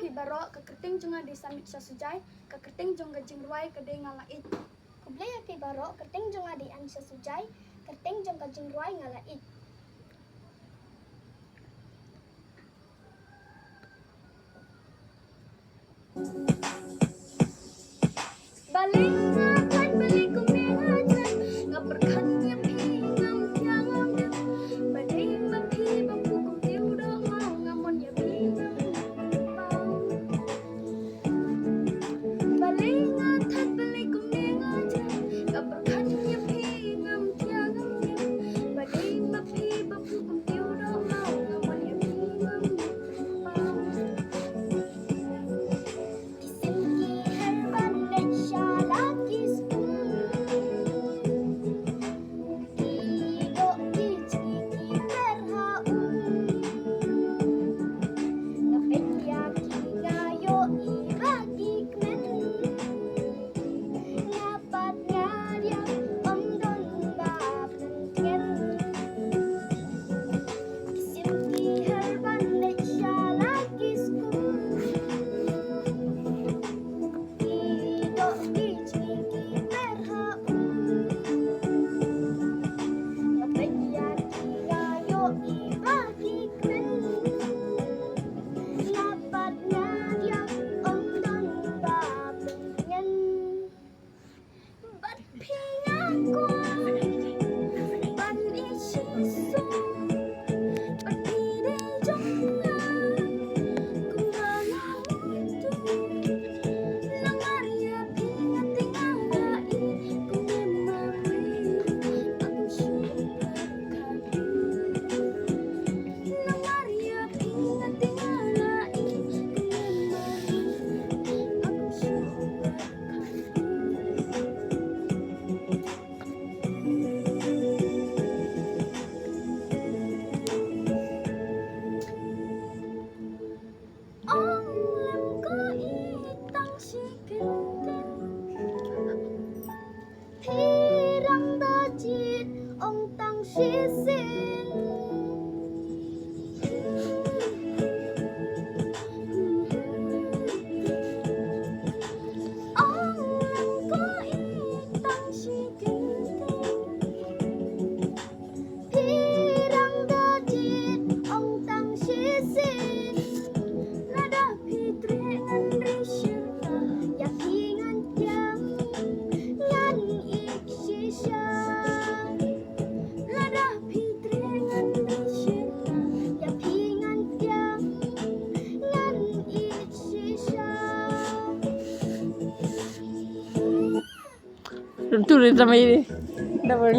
pi barok ke kerting junga di samit sasujai ke kerting jong gajing ruai ke de ngalait. Kublaya pi barok kerting junga di an sasujai kerting jong gajing ruai ngalait. Baling ngakan balik kuming aja ngaperkan nya pi ngam tiang ambil badai mapi bampu kum tiu do mau ngamon ya pi ngam baling ngakan balik kuming aja ngaperkan nya pi ngam tiang ambil badai mapi bampu kum tiu do mau ngamon ya pi ngam Tuloy sa may dapat